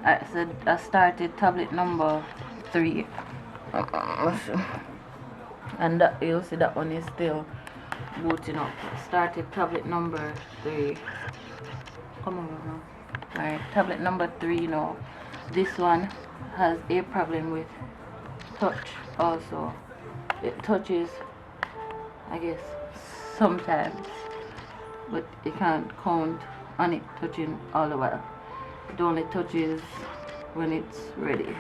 Alright, so I started tablet number 3. And that, you'll see that one is still booting up. Started tablet number 3. Come on now. Alright, tablet number 3 now. This one has a problem with touch also. It touches, I guess, sometimes, but you can't count on it touching all the while. It only touches when it's ready.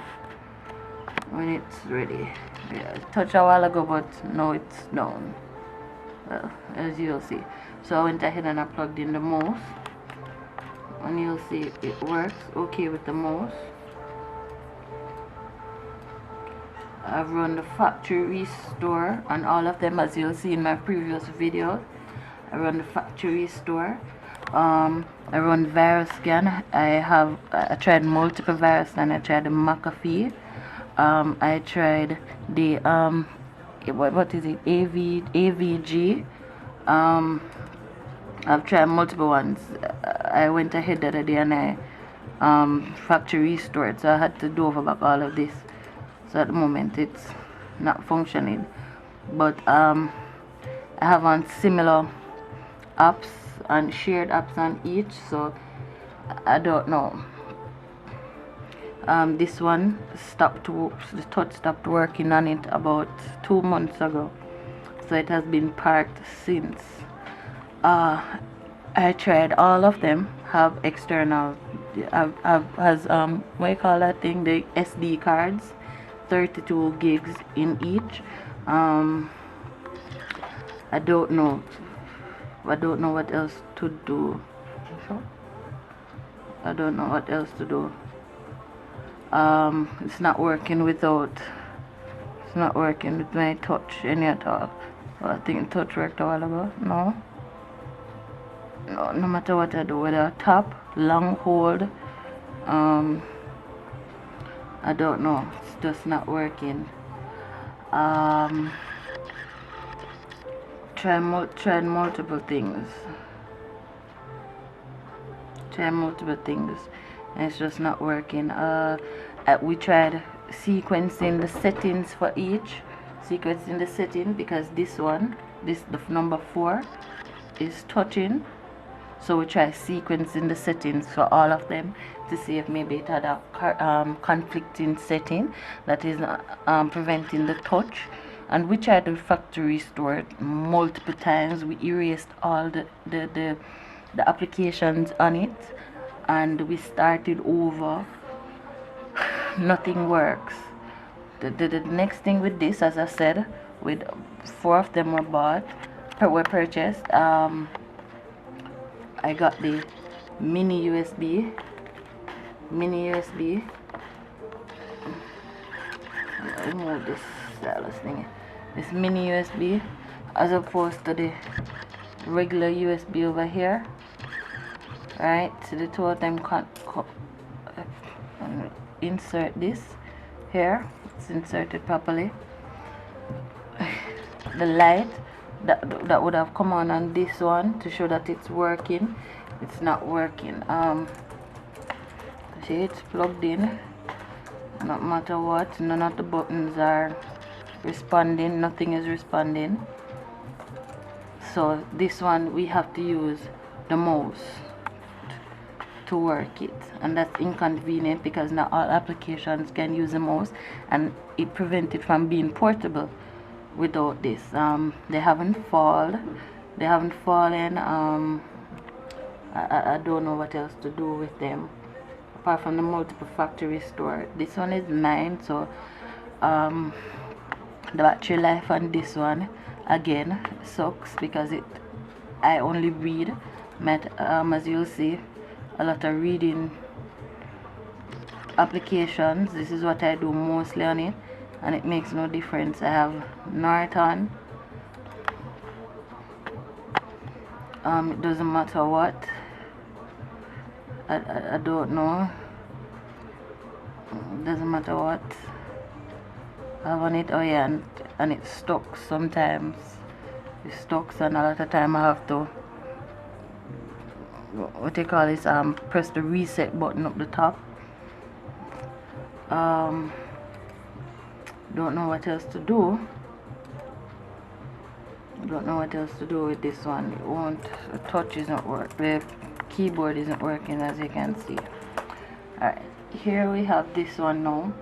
When it's ready. Yeah, it touched a while ago, but now it's down. Well, as you'll see. So I went ahead and I plugged in the mouse, and you'll see it works okay with the mouse. I've run the factory restore on all of them, as you'll see in my previous videos. I run the factory restore. I run virus scan. I tried multiple virus scan. I tried the McAfee. I tried the what is it, AVG. I've tried multiple ones. I went ahead the other day and I factory restored, so I had to do over back all of this. So at the moment it's not functioning, but I have on similar apps and shared apps on each, so I don't know. This one the touch stopped working on it about 2 months ago, so it has been parked since. I tried all of them, have external, has what you call that thing, the SD cards, 32 gigs in each. I don't know what else to do. I don't know what else to do. It's not working with my touch any at all. Well, I think touch worked a while ago. No matter what I do, whether I tap, long hold, I don't know, it's just not working. Tried multiple things, and it's just not working. We tried sequencing the settings for each, because this one, the number 4 is touching, so we try sequencing the settings for all of them to see if maybe it had a conflicting setting that is preventing the touch. And we tried the factory restore multiple times. We erased all the applications on it, and we started over. Nothing works. The next thing with this, as I said, with 4 of them were purchased. I got the mini USB. Remove this stylus thing. This mini USB, as opposed to the regular USB over here. Right, so the two of them insert this here. It's inserted properly. The light that would have come on this one to show that it's working, it's not working. See, it's plugged in, no matter what. None of the buttons are responding, nothing is responding. So this one we have to use the mouse to work it, and that's inconvenient because not all applications can use a mouse, and it prevents it from being portable without this. They haven't fallen. I don't know what else to do with them apart from the multiple factory restore. This one is mine, so the battery life on this one again sucks because I only read, as you'll see, a lot of reading applications. This is what I do mostly on it, and it makes no difference. I have Norton. It doesn't matter what. I don't know. It doesn't matter what I have on it. Oh yeah, and it stuck sometimes. It stuck, and a lot of time I have to, what they call this, press the reset button up the top don't know what else to do. Don't know what else to do with this one. It won't, the touch isn't working, the keyboard isn't working, as you can see. Alright, here we have this one now.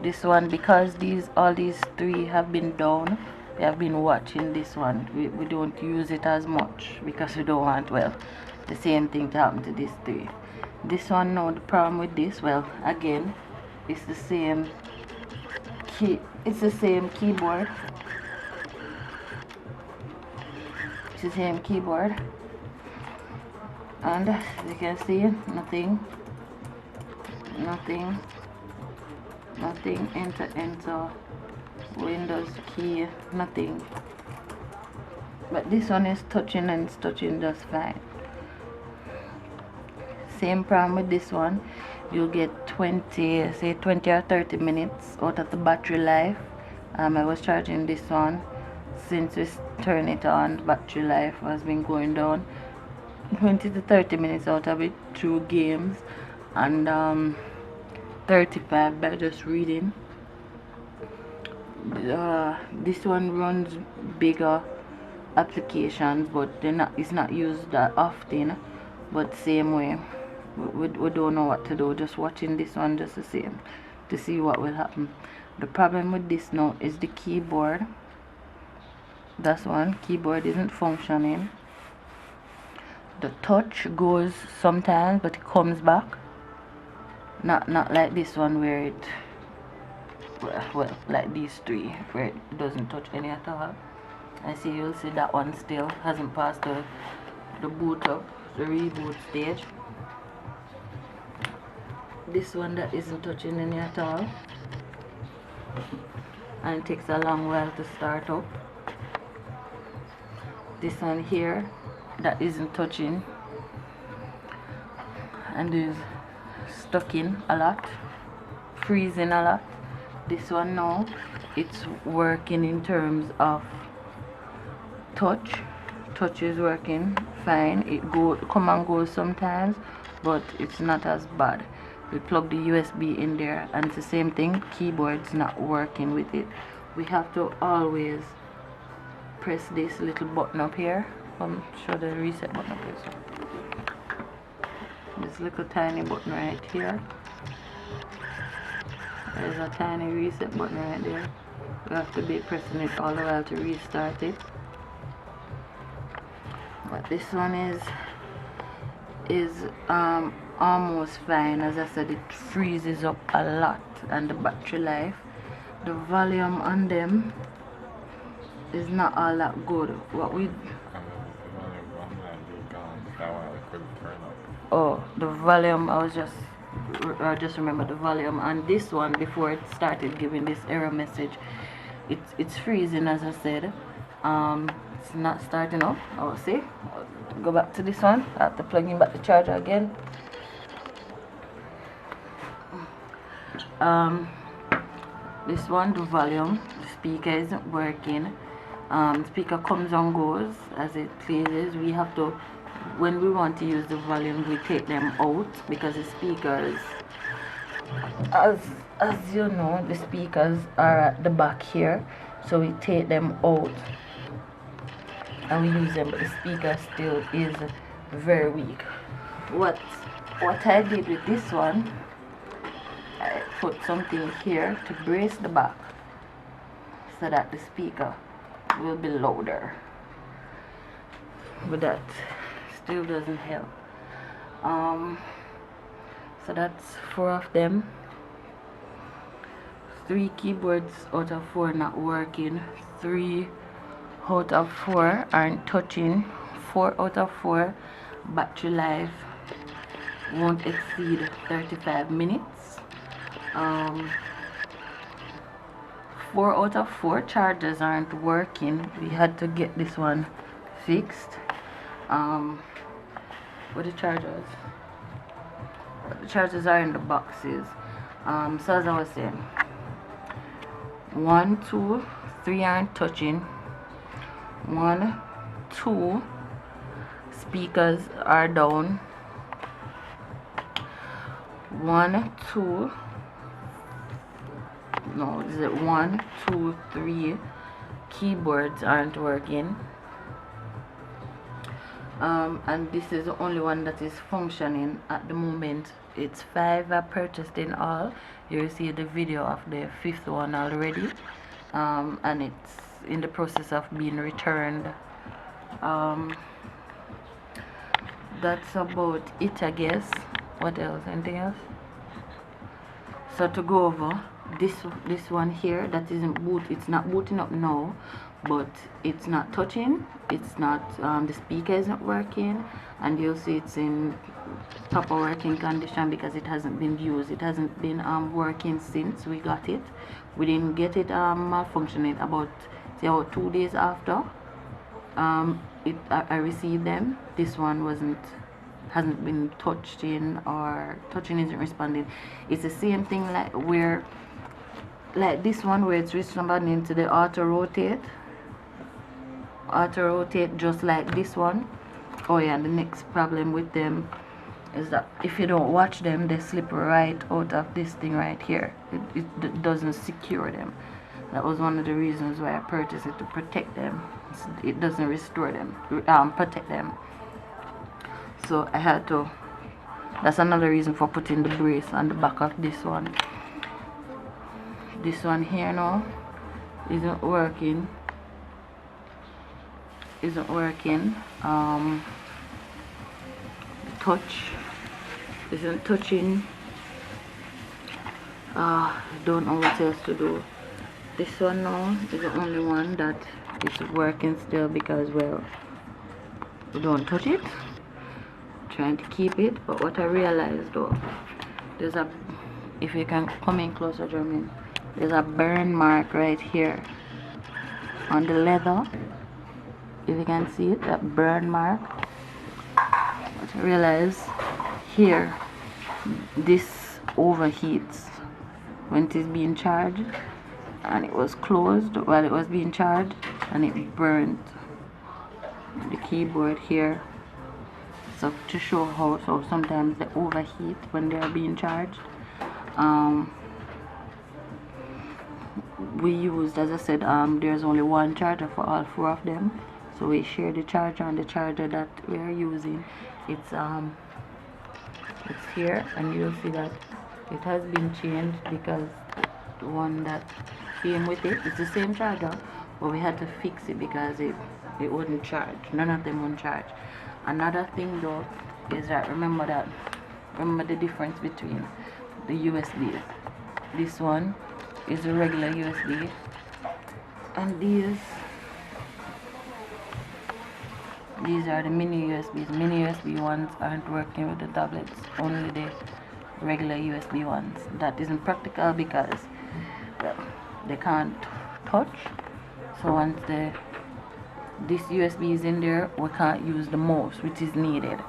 This one, because all these three have been down, we have been watching this one. We don't use it as much because we don't want, well, the same thing to happen to these three. This one now, the problem with this, well, again, it's the same key, it's the same keyboard. It's the same keyboard, and as you can see, nothing, enter Windows key, nothing. But this one is touching, and it's touching just fine. Same problem with this one. You'll get 20 or 30 minutes out of the battery life. I was charging this one. Since we turn it on, battery life has been going down. 20 to 30 minutes out of it through games, and 35 by just reading. This one runs bigger applications, but it's not used that often. But same way, we don't know what to do. Just watching this one just the same to see what will happen. The problem with this now is the keyboard. That's one, keyboard isn't functioning. The touch goes sometimes, but it comes back. Not like this one where it, well, like these three where it doesn't touch any at all. I see, you'll see that one still hasn't passed the boot up, the reboot stage. This one that isn't touching any at all, and it takes a long while to start up. This one here that isn't touching and is stuck in a lot, freezing a lot. This one now, it's working in terms of touch. Touch is working fine. It come and goes sometimes, but it's not as bad. We plug the USB in there, and it's the same thing. Keyboard's not working with it. We have to always press this little button up here. Show the reset button up here. So this little tiny button right here. There's a tiny reset button right there. We have to be pressing it all the while to restart it. But this one is almost fine. As I said, it freezes up a lot, and the battery life, the volume on them is not all that good. What we the volume, I just remember the volume on this one before it started giving this error message. It's freezing, as I said. It's not starting up. I will see. I'll go back to this one. I have to plug in back the charger again. This one, the volume, the speaker isn't working. Speaker comes and goes as it pleases. We have to, when we want to use the volume, we take them out, because the speakers, as you know, the speakers are at the back here, so we take them out and we use them, but the speaker still is very weak. What I did with this one, I put something here to brace the back so that the speaker will be louder, but that still doesn't help. So that's 4 of them. 3 keyboards out of 4 not working. 3 out of 4 aren't touching. 4 out of 4 battery life won't exceed 35 minutes. 4 out of 4 chargers aren't working. We had to get this one fixed. What the chargers? The chargers are in the boxes. So as I was saying, 1, 2, 3 aren't touching. 1, 2 speakers are down. 1, 2 no, is it 1, 2, 3 keyboards aren't working. And this is the only one that is functioning at the moment. It's 5 I purchased in all. You see the video of the 5th one already, and it's in the process of being returned. That's about it, I guess. What else? Anything else? So to go over this one here, that isn't boot, it's not booting up now, but it's not touching, it's not the speaker isn't working, and you'll see it's in proper working condition because it hasn't been used. It hasn't been working since we got it. We didn't get it malfunctioning about, say, about 2 days after I received them. This one hasn't been touched in, or touching isn't responding. It's the same thing like this one where it's responding to the auto rotate just like this one. Oh yeah, the next problem with them is that if you don't watch them, they slip right out of this thing right here. It doesn't secure them. That was one of the reasons why I purchased it, to protect them. It doesn't restore them, protect them. So I had to, that's another reason for putting the brace on the back of this one. This one here now isn't working. The touch isn't touching. Don't know what else to do. This one now is the only one that is working still because, well, we don't touch it. Trying to keep it, but what I realized though, there's a, if you can come in closer, Jermaine, there's a burn mark right here on the leather. If you can see it, that burn mark. What I realized here, this overheats when it is being charged, and it was closed while it was being charged, and it burned the keyboard here. So to show how, so sometimes they overheat when they are being charged. We used, as I said, there's only one charger for all 4 of them, so we share the charger, and the charger that we are using, it's here, and you'll see that it has been changed because the one that came with it, it's the same charger, but we had to fix it because it wouldn't charge. None of them won't charge. Another thing though is that remember the difference between the USBs. This one is a regular USB, and these are the mini USBs. Mini USB ones aren't working with the tablets, only the regular USB ones. That isn't practical because, well, they can't touch. So once this USB is in there, we can't use the mouse, which is needed,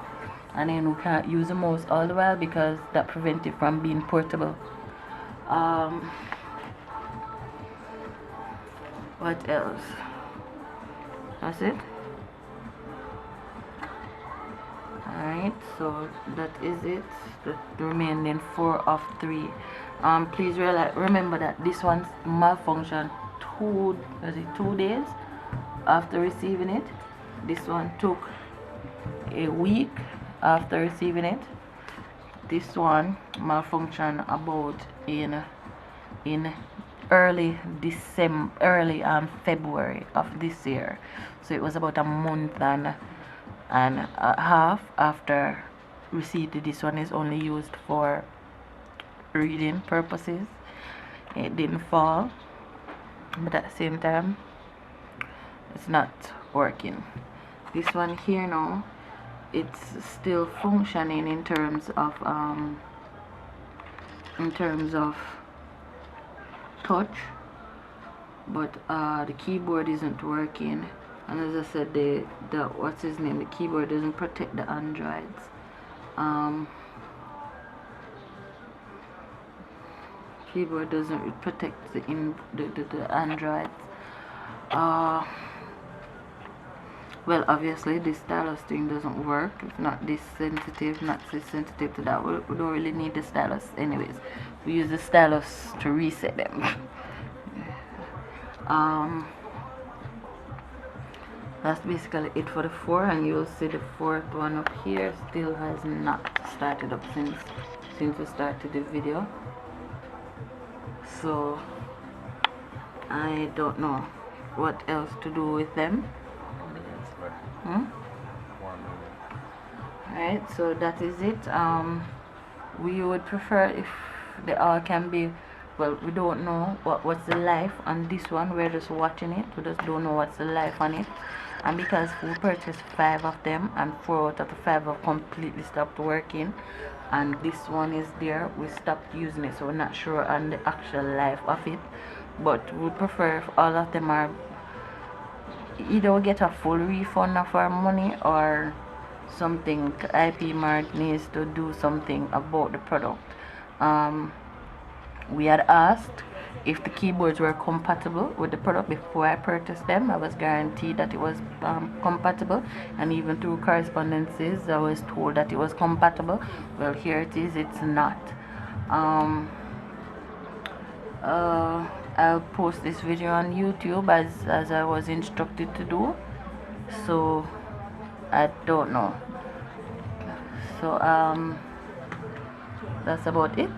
and then we can't use the mouse all the while because that prevents it from being portable. What else? That's it. Alright, so that is it. The remaining 4 of 3. Please remember that this one's malfunctioned 2 days after receiving it. This one took a week after receiving it. This one malfunctioned about in early February of this year. So it was about a month and a half after receipt. This one is only used for reading purposes. It didn't fall, but at the same time it's not working. This one here now, it's still functioning in terms of touch, but the keyboard isn't working. And as I said, the what's his name, the keyboard doesn't protect the Androids. Keyboard doesn't protect the Androids. Well, obviously this stylus thing doesn't work. It's not this sensitive, not this sensitive to that. We don't really need the stylus anyways. We use the stylus to reset them. um that's basically it for the 4, and you'll see the 4th one up here still has not started up since we started the video. So I don't know what else to do with them. Alright, so that is it. We would prefer if they all can be, well, we don't know what's the life on this one. We're just watching it. We just don't know what's the life on it. And because we purchased 5 of them and 4 out of the 5 have completely stopped working, and this one is there, we stopped using it, so we're not sure on the actual life of it. But we prefer if all of them are, either we get a full refund of our money, or something. IP Mart needs to do something about the product. We had asked if the keyboards were compatible with the product before I purchased them. I was guaranteed that it was compatible, and even through correspondences I was told that it was compatible. Well, here it is, it's not. I'll post this video on YouTube as I was instructed to do, so I don't know. So that's about it.